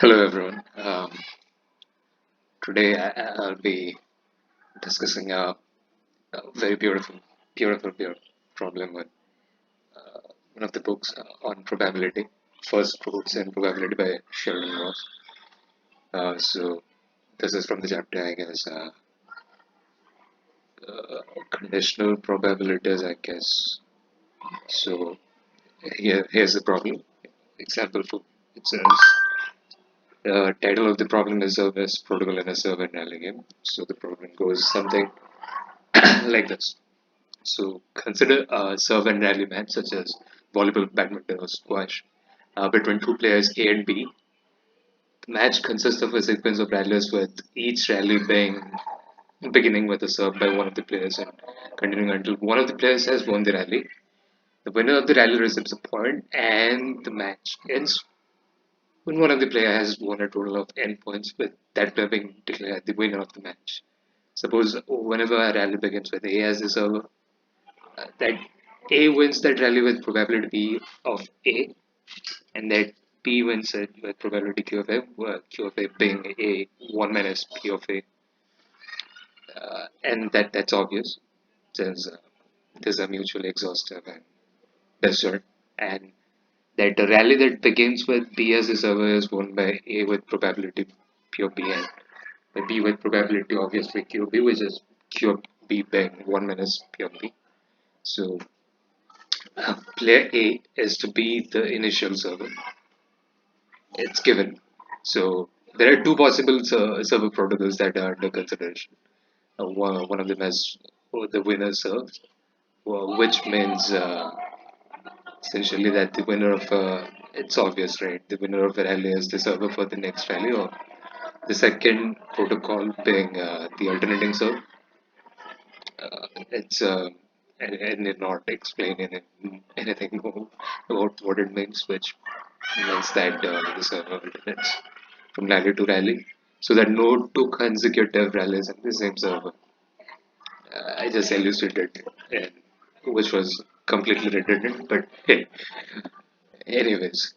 Hello, everyone. Today I'll be discussing a very beautiful problem with one of the books on probability. First Fruits in Probability by Sheldon Ross. So this is from the chapter, I guess, conditional probabilities, I guess. So here's the problem. Example for it says. Title of the problem is Service Protocol in a Server Rally Game. So the problem goes something like this. So consider a serve and rally match such as volleyball, badminton, or squash between two players A and B. The match consists of a sequence of rallies with each rally beginning with a serve by one of the players and continuing until one of the players has won the rally. The winner of the rally receives a point, and the match ends when one of the players has won a total of n points, with that player being declared the winner of the match. Suppose whenever a rally begins with A as the server, that A wins that rally with probability B of A, and that B wins it with probability Q of A, where Q of A being A 1 minus P of A. And that's obvious, since these are mutually exhaustive and disjoint. And that the rally that begins with B as the server is won by A with probability P of B, and the B with probability obviously Q of B, which is Q of B being 1 minus P of B. So player A is to be the initial server. It's given. So there are two possible server protocols that are under consideration. One of them is the winner serves, which means essentially that the winner of it's obvious, right? The winner of a rally is the server for the next rally, or the second protocol being the alternating serve. It's I need not explain anything more about what it means, which means that the server alternates from rally to rally, so that no two consecutive rallies in the same server. I just illustrated, and, which was completely redundant, but hey, anyways.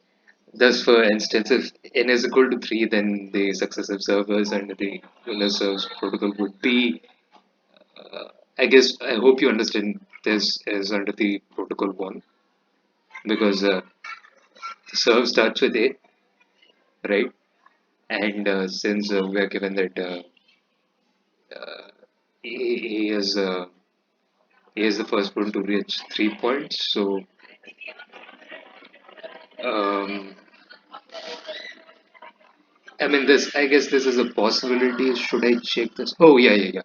Thus, for instance, if n is equal to 3, then the successive servers and the winner serves protocol would be, I guess, I hope you understand this is under the protocol 1, because the serve starts with A, right? And since we are given that A is he is the first one to reach 3 points. So, um, I mean, this. I guess this is a possibility. Should I check this? Oh, yeah.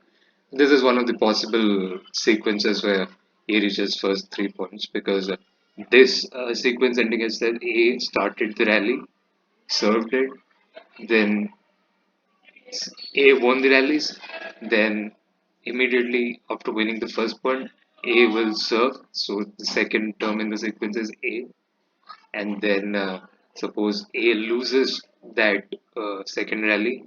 This is one of the possible sequences where A reaches first 3 points, because this sequence indicates that A started the rally, served it, then A won the rallies, then immediately after winning the first point, A will serve. So the second term in the sequence is A, and then suppose A loses that second rally,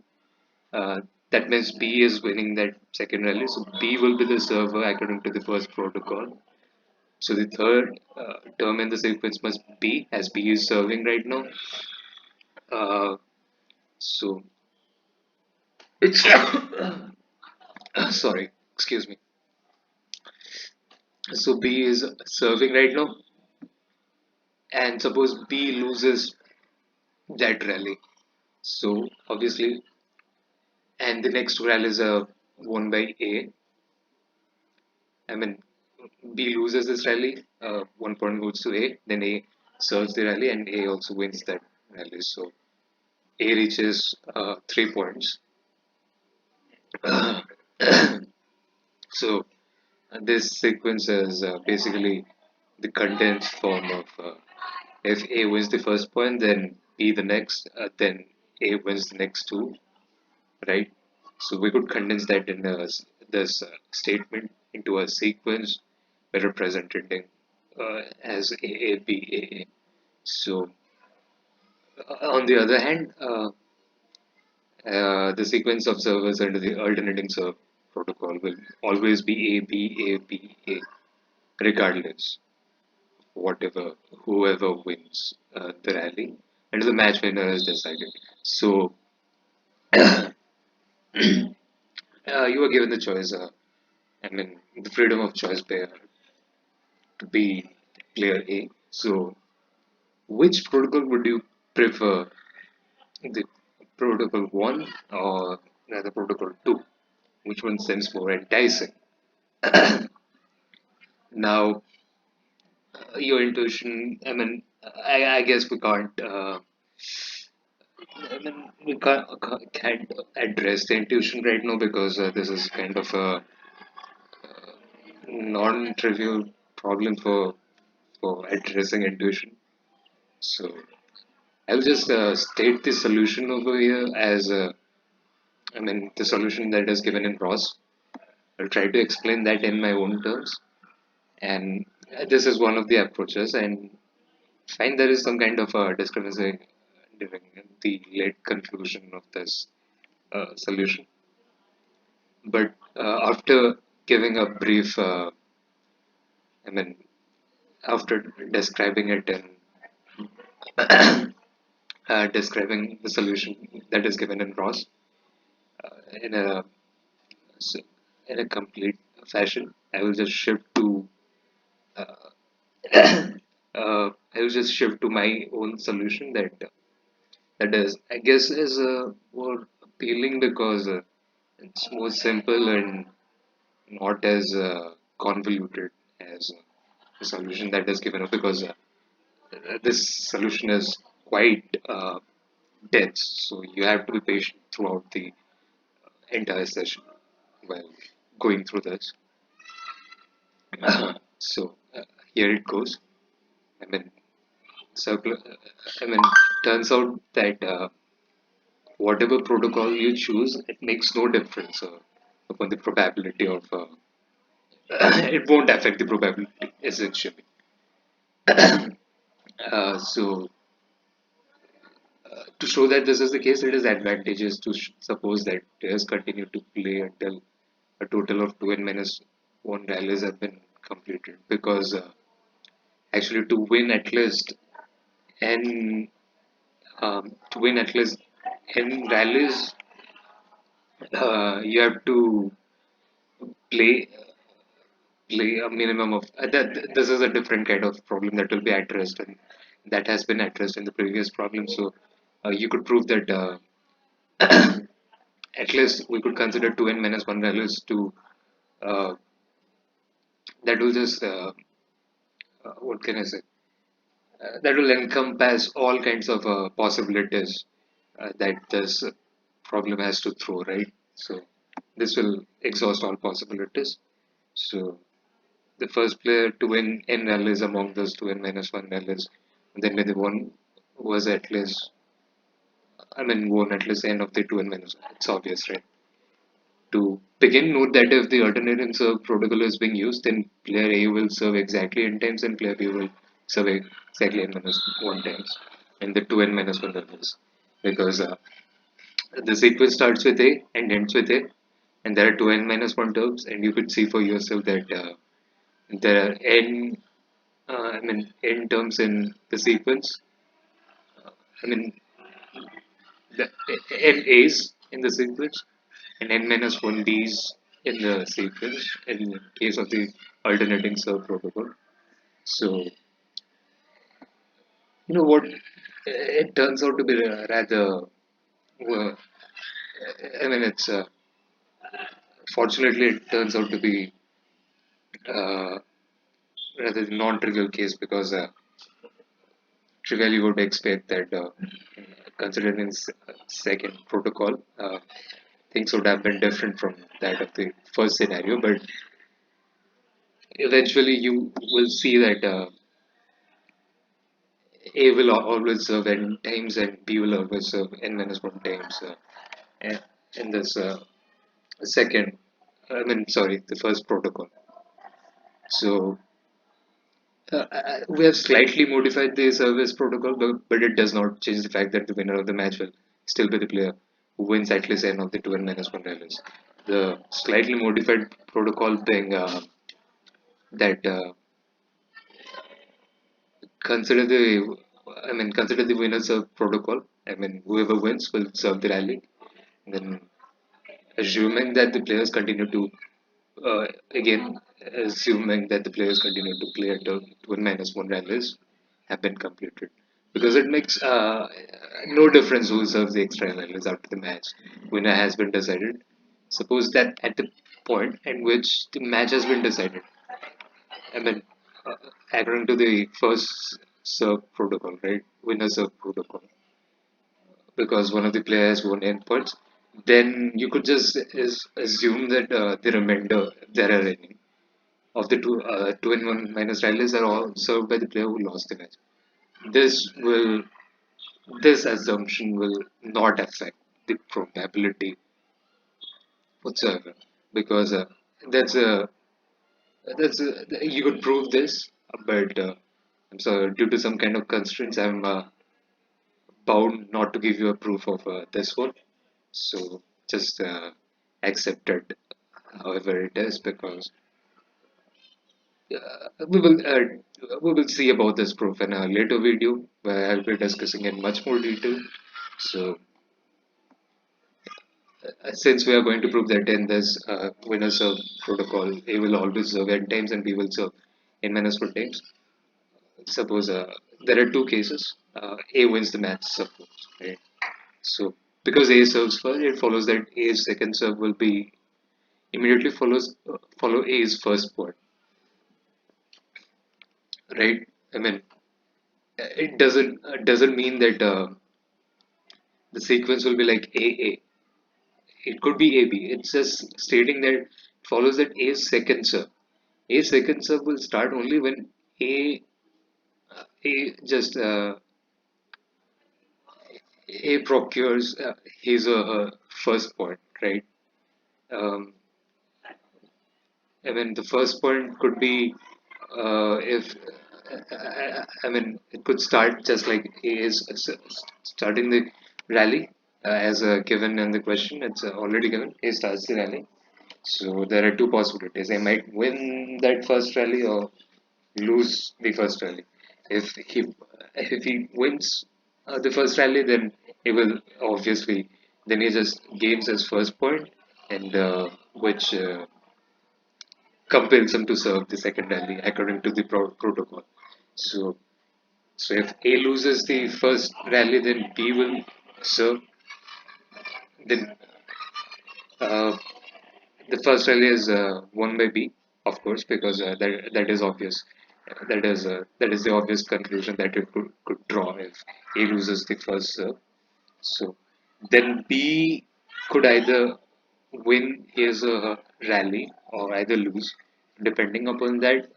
uh, that means B is winning that second rally. So B will be the server according to the first protocol. So the third term in the sequence must be, as B is serving right now. Uh, so it's sorry, excuse me. So B is serving right now, and suppose B loses that rally. So obviously, and the next rallies are won by A. I mean, B loses this rally, 1 point goes to A, then A serves the rally, and A also wins that rally. So A reaches 3 points. So this sequence is basically the condensed form of if A wins the first point, then B the next, then A wins the next two, right? So we could condense that in this statement into a sequence represented as A. So on the other hand, the sequence of servers under the alternating serve protocol will always be A, regardless whatever whoever wins the rally. until the match winner is decided. So you were given the choice. I mean, the freedom of choice player to be player A. So, which protocol would you prefer? The protocol 1 or rather protocol 2? Which one seems more enticing? Now, your intuition, I guess we can't. We can't address the intuition right now because this is kind of a non-trivial problem for addressing intuition. So I'll just state the solution over here as the solution that is given in ROS. I'll try to explain that in my own terms, and this is one of the approaches. And find there is some kind of a discrepancy during the late conclusion of this solution. But after giving a brief, I mean, after describing it in describing the solution that is given in ROS in a s- in a complete fashion, I will just shift to I will just shift to my own solution that is I guess is more appealing because it's more simple and not as convoluted as the solution that is given because this solution is quite dense, so you have to be patient throughout the entire session while going through this. So here it goes. I mean, circular. I mean, turns out that whatever protocol you choose, it makes no difference upon the probability of. It won't affect the probability essentially. So to show that this is the case, it is advantageous to suppose that players continue to play until a total of 2n minus 1 rallies have been completed because actually n to win at least n rallies you have to play play a minimum of this is a different kind of problem that will be addressed and that has been addressed in the previous problem. So you could prove that at least we could consider 2n minus 1 values to uh, that will just what can I say that will encompass all kinds of possibilities that this problem has to throw, right? So this will exhaust all possibilities. So the first player to win n rallies among those 2n minus 1 rallies, then with the one was at least, won at least n of the 2n minus 1. It's obvious, right? To begin, note that if the alternating serve protocol is being used, then player A will serve exactly n times and player B will serve exactly n minus 1 times in the 2n minus 1 levels. Because the sequence starts with A and ends with A, and there are 2n minus 1 terms, and you could see for yourself that there are n terms in the sequence. I mean, the n A's in the sequence and n minus 1 D's in the sequence in the case of the alternating serve protocol. So, you know what? It turns out to be rather, uh, it's fortunately, it turns out to be uh, rather non-trivial case because trivially would expect that considering second protocol, things would have been different from that of the first scenario, but eventually you will see that A will always serve n times and B will always serve n minus 1 times in in this second, sorry, the first protocol. So we have slightly modified the service protocol, but it does not change the fact that the winner of the match will still be the player who wins at least n of the 2n minus 1 rallies. The slightly modified protocol being that consider the I mean, consider the winners of protocol. I mean, whoever wins will serve the rally. Then, assuming that the players continue to, again, assuming that the players continue to play until twin minus one rallies have been completed. Because it makes no difference who serves the extra rallies after the match. Winner has been decided. Suppose that at the point at which the match has been decided, I mean, uh, according to the first serve protocol, right? Winner serve protocol, because one of the players won endpoints, then you could just assume that the remainder, if there are any, of the two and one minus rallies are all served by the player who lost the match. This will, this assumption will not affect the probability whatsoever, because that's a, you could prove this, but I'm sorry, due to some kind of constraints, I'm bound not to give you a proof of this one. So just accept it however it is, because we will see about this proof in a later video where I'll be discussing in much more detail. So since we are going to prove that in this winner serve protocol, A will always serve n times and B will serve n minus 4 times. Suppose there are two cases. A wins the match, suppose, right? So because A serves first, it follows that A's second serve will be immediately follow A's first point, right? I mean, it doesn't mean that the sequence will be like A. It could be AB. It's just stating that it follows that A's second serve. A's second serve will start only when A A just A procures his or her first point, right? Um, I mean, the first point could be if I mean, it could start just like he is starting the rally as given in the question. It's already given. He starts the rally. So there are two possibilities. He might win that first rally or lose the first rally. If he wins the first rally, then he will obviously then he just gains his first point, and which compels him to serve the second rally according to the protocol. So, so if A loses the first rally, then B will serve. Then uh, the first rally is won by B, of course, because that is obvious. That is the obvious conclusion that it could draw if A loses the first serve. So then B could either win his rally or either lose, depending upon that.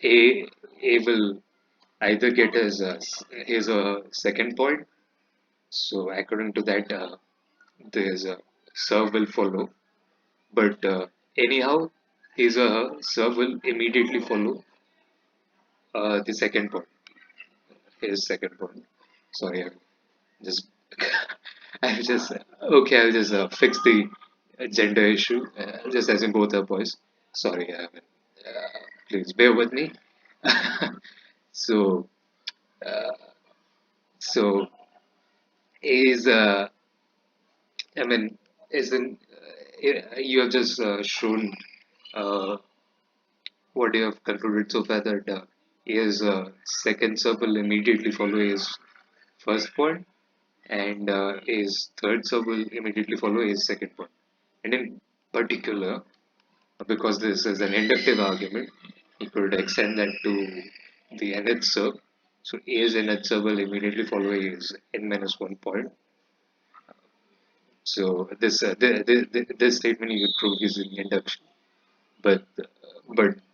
A will either get his second point. So according to that, there's a serve will follow. But anyhow, his serve will immediately follow the second point. His second point. Sorry, I'm just I'm just okay. I'll just fix the gender issue. Just as in both are boys. Sorry, I mean, please bear with me. So, uh, so is I mean, isn't you have just shown what you have concluded so far that his second sub will immediately follow his first point, and his third sub will immediately follow his second point. And in particular, because this is an inductive argument, you could extend that to the nth sub. So A's nth sub will immediately follow his n minus one point. So this statement you could prove using induction, but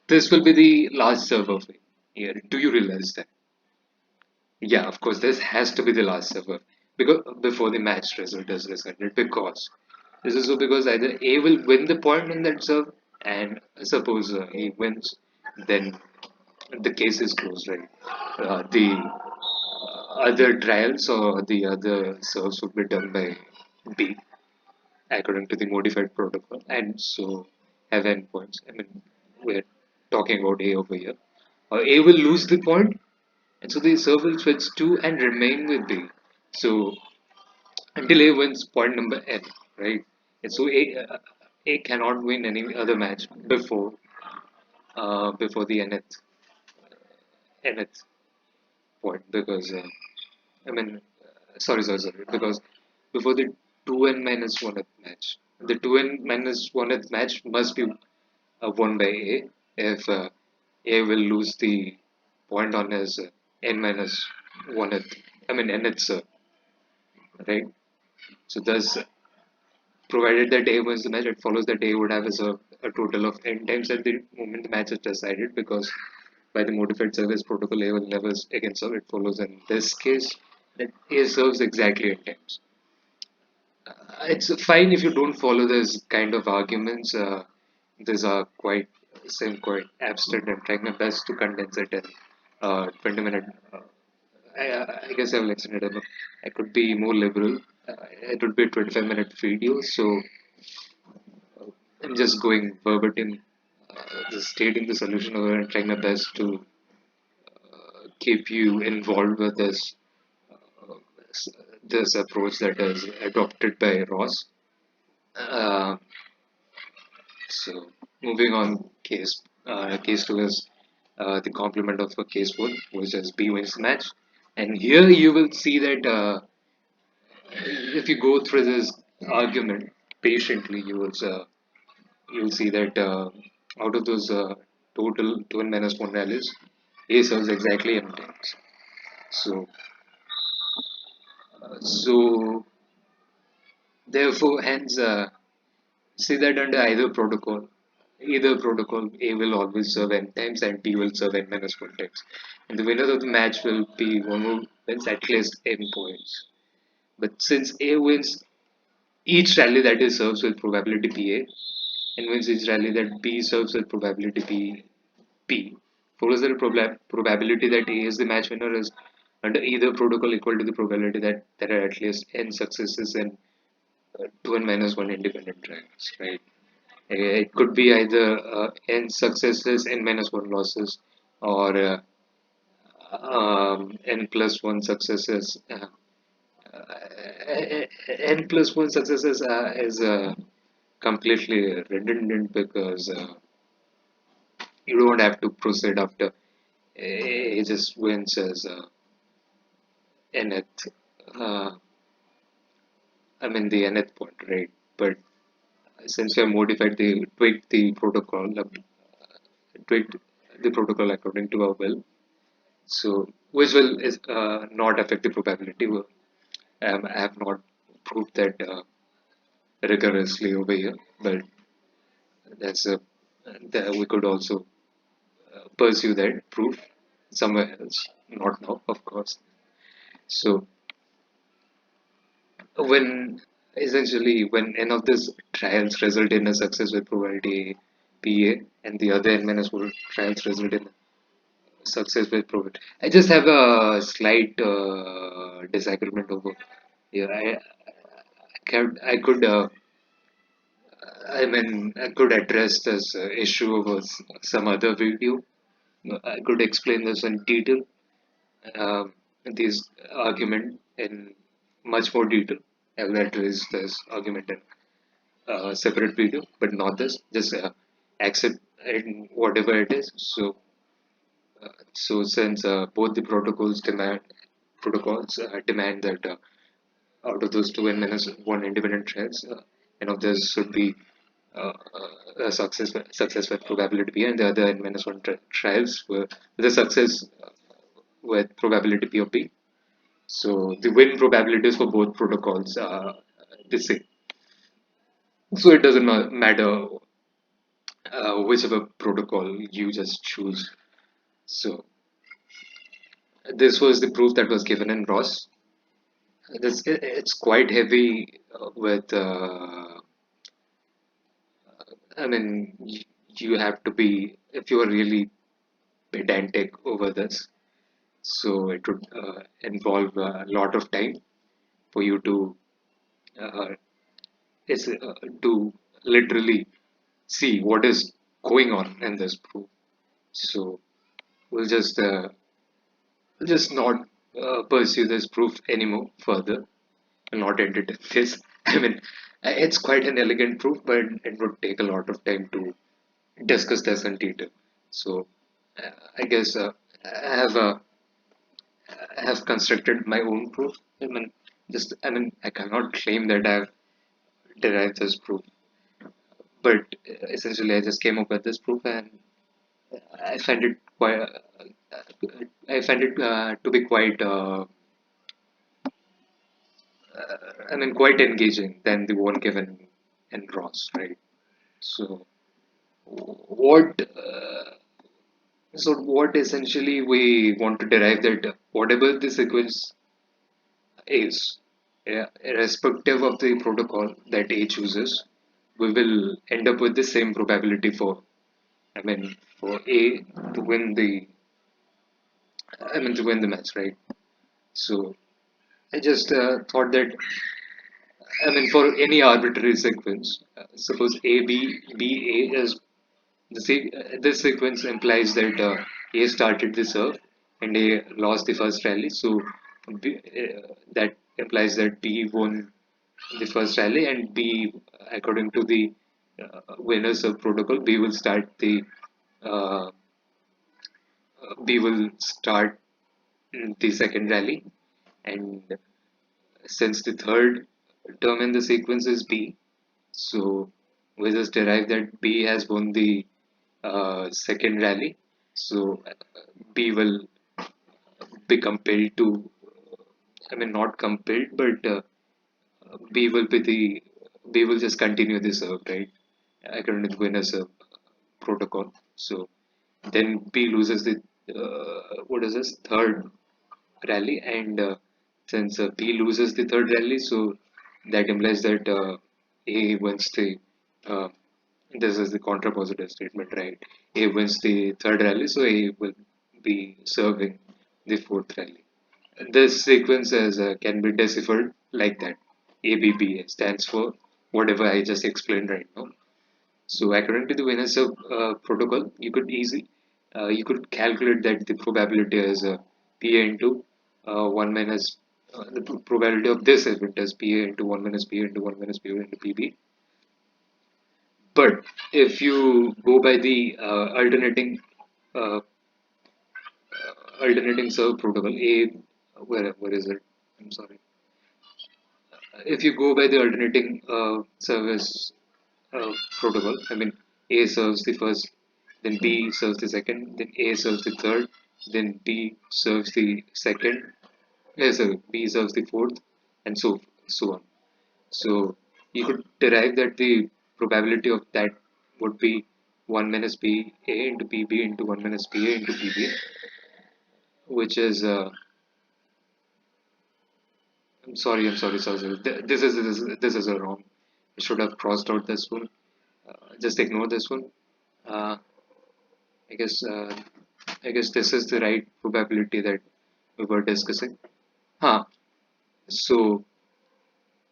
this will be the last server of it. Yeah, do you realize that? Yeah, of course, this has to be the last server because before the match result is decided. Because this is so because either A will win the point in that serve, and suppose he wins, then the case is closed, right? The other trials or the other serves would be done by B according to the modified protocol, and so have endpoints. I mean, we're talking about A over here. A will lose the point, And so the serve will switch to and remain with B. So until A wins point number N, right? And so A cannot win any other match before the nth point because I mean sorry because before the 2n minus 1th match, the 2n minus 1th match must be won by A if A will lose the point on his n minus 1th, I mean nth serve, right? So thus, provided that A wins the match, it follows that A would have a total of n times at the moment the match is decided because by the modified service protocol, A will never again serve. It follows in this case that A serves exactly n times. It's fine if you don't follow this kind of arguments. These are quite abstract. I'm trying my best to condense it in 20-minute. I guess I will extend it. I could be more liberal. It would be a 25-minute video, so I'm just going verbatim, just stating the solution over and trying my best to keep you involved with uh, this approach that is adopted by Ross. Uh, So moving on, case two is the complement of a case one, which is B wins the match. And here you will see that if you go through this argument patiently, you'll see that out of those total 2n minus 1 values, A serves exactly m times. So so therefore, hence see that under either protocol, A will always serve n times and B will serve n minus 1 times. And the winner of the match will be one who wins at least n points. But since A wins each rally that is serves with probability BA and wins each rally that B serves with probability B, follows the probability that A is the match winner is under either protocol equal to the probability that there are at least n successes and 2n minus 1 independent trials, right? It could be either n successes, n minus 1 losses, or n plus 1 successes. N plus 1 successes is completely redundant because you don't have to proceed after he just wins as nth. Uh, I mean the nth point, right? But since we have modified the tweaked the protocol according to our will, so which will is not affect the probability. Well, I have not proved that rigorously over here, but that's a that we could also pursue that proof somewhere else, not now, of course. So when when n of these trials result in a success with probability PA and the other n minus 1 trials result in success with probability. I just have a slight disagreement over here. I could I could address this issue over some other video. I could explain this in detail, this argument in much more detail. I will address this argument in a separate video, but not this. Just accept it, whatever it is. So since both the protocols demand that out of those two n minus one independent threads, and of this should be a success with probability p, and the other n minus one trials were with a success with probability p of p. So the win probabilities for both protocols are the same. So it doesn't matter whichever protocol you just choose. So this was the proof that was given in Ross. It's quite heavy with. I mean, you have to be if you are really pedantic over this. So it would involve a lot of time for you uh, to literally see what is going on in this proof. So we'll just just not pursue this proof anymore further. I'll not entertain this. I mean, it's quite an elegant proof, but it would take a lot of time to discuss this in detail. So, I guess I have uh, I have constructed my own proof. I mean, I cannot claim that I've derived this proof, but essentially, I just came up with this proof, and I find it quite. I find it to be quite. I mean, quite engaging than the one given in Ross, right? So, what? What essentially we want to derive that whatever the sequence is, yeah, irrespective of the protocol that A chooses, we will end up with the same probability for, I mean, for A to win to win the match, right? So I just thought that, I mean, for any arbitrary sequence, suppose A, B, B, A is this sequence implies that A started the serve and A lost the first rally. So that implies that B won the first rally, and B, according to the winners of protocol, uh, B will start the second rally, and since the third term in the sequence is B, so we just derive that B has won the second rally. So B will be compelled to, I mean, not compelled, but B will be the B will just continue the serve, right? According to the winner serve protocol. So then B loses the what is this third rally, and since B loses the third rally, so that implies that A wins the. Uh, this is the contrapositive statement, right? A wins the third rally, so A will be serving the fourth rally. This sequence can be deciphered like that. ABB stands for whatever I just explained right now. So according to the Venus protocol, you could calculate that the probability is PA into 1 minus the probability of this event is PA into 1 minus PA into 1 minus PA into PB. But if you go by the uh, alternating serve protocol, where is it? I'm sorry. If you go by the alternating service protocol, I mean, A serves the first, then B serves the second, then A serves the third, then B serves the second, sorry, B serves the fourth, and so on. So you could derive that the probability of that would be 1 minus B A into PB into 1 minus BA into PB, which is I'm sorry. This is a wrong. I should have crossed out this one. Just ignore this one. Uh, I guess uh, I guess this is the right probability that we were discussing. Huh. So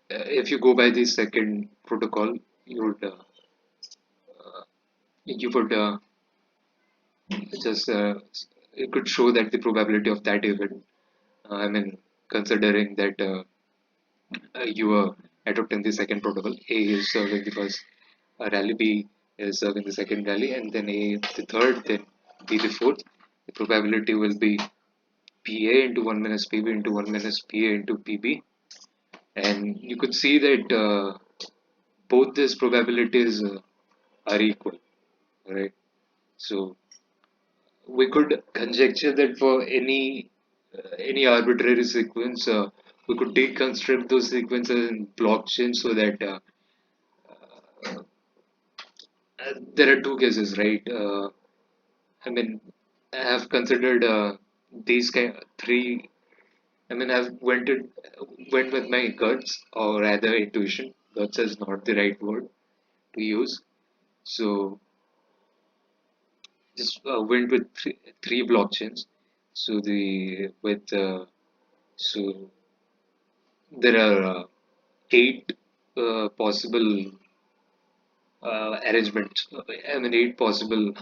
if you go by the second protocol, you would you would just it could show that the probability of that event. I mean, considering that you are adopting the second protocol, A is serving the first rally, B is serving the second rally, and then A the third, then B the fourth. The probability will be PA into 1 minus PB into 1 minus PA into PB, and you could see that both these probabilities are equal, right? So we could conjecture that for any arbitrary sequence, we could deconstruct those sequences in blockchain so that there are two cases, right? I mean, I have considered these three. I mean, went with my guts, or rather intuition. Guts is not the right word to use. So just went with three blockchains. So the with so there are eight possible arrangements. I mean, eight possible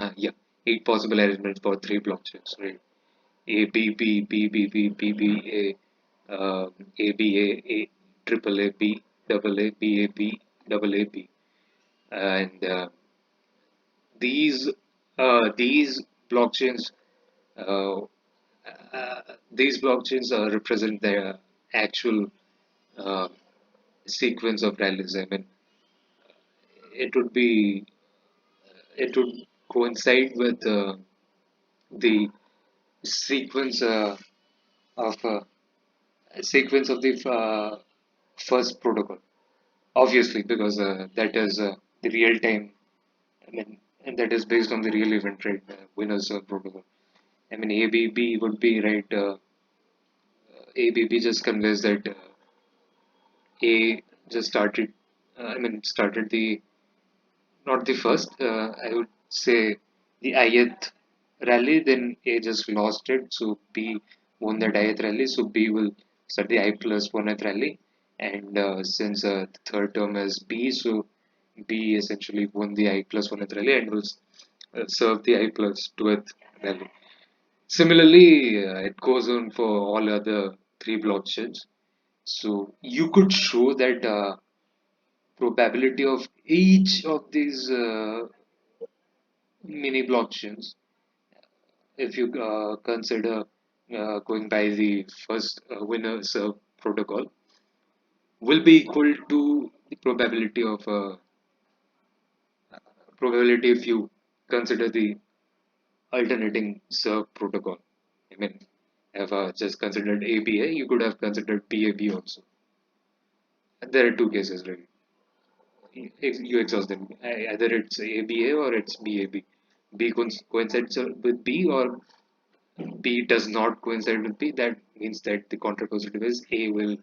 arrangements for three blockchains, right? A B B B B B B B A A B A triple A B double A B A B double A B, and these these blockchains uh, these blockchains represent the actual uh, sequence of rallies. I mean, it would be it would coincide with the sequence of sequence of the first protocol. Obviously, because that is the real time. I mean, and that is based on the real event, right? Winners protocol. I mean, ABB would be right. ABB just conveys that A just started. I mean, started the not the first. I would say the ith rally. Then A just lost it, so B won that ith rally. So B will start the I plus one th rally, and since the third term is B, so B essentially won the I plus one th rally and will serve the I plus two th rally. Similarly, it goes on for all other three blockchains. So you could show that probability of each of these mini blockchains, if you consider going by the first winner serve protocol, will be equal to the probability if you consider the alternating serve protocol. I mean, if just considered ABA, you could have considered BAB also. There are two cases, right? You exhaust them. Either it's ABA or it's BAB. B coincides with B or B does not coincide with B. That means that the contrapositive is A will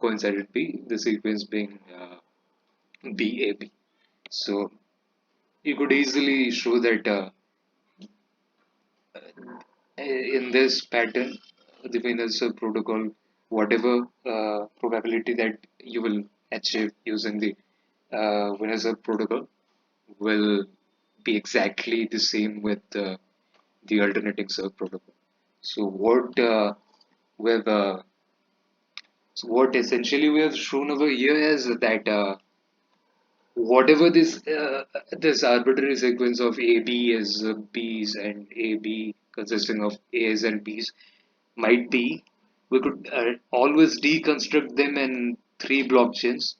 coincide with B, the sequence being BAB. So you could easily show that in this pattern, the Venus protocol, whatever probability that you will achieve using the Venus protocol will be exactly the same with the alternating serve protocol. So we've what essentially we have shown over here is that whatever this arbitrary sequence of A B is B's and A B consisting of A's and B's might be, we could always deconstruct them in three blockchains,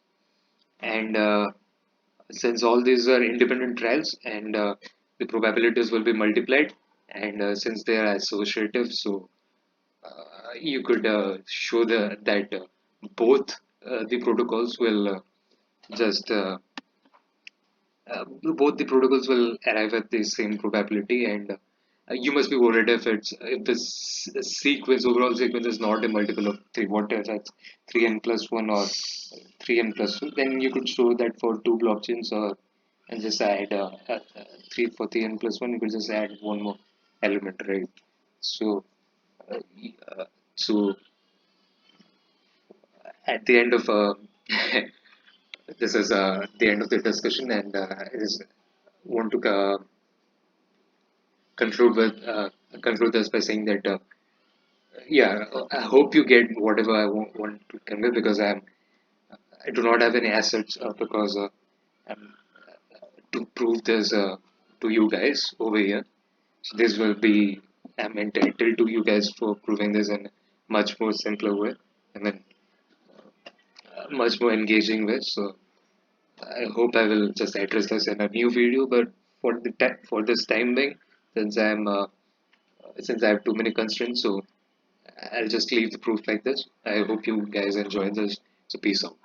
and since all these are independent trials and the probabilities will be multiplied, and since they are associative, so you could show that both the protocols will just both the protocols will arrive at the same probability, and you must be worried if the sequence overall sequence is not a multiple of three. What if it's 3n plus 1 or 3n plus 2? Then you could show that for two blockchains, or and just add 3 for 3n plus 1, you could just add one more element, right? So uh, y- uh, so at the end of this is the end of the discussion, and I just want to conclude with conclude this by saying that yeah, I hope you get whatever I want to convey, because I do not have any assets because I'm to prove this to you guys over here. So this will be I'm entitled to you guys for proving this in much more simpler way, and then much more engaging way. So I hope I will just address this in a new video. But for this time being, since since I have too many constraints, so I'll just leave the proof like this. I hope you guys enjoy this. So peace out.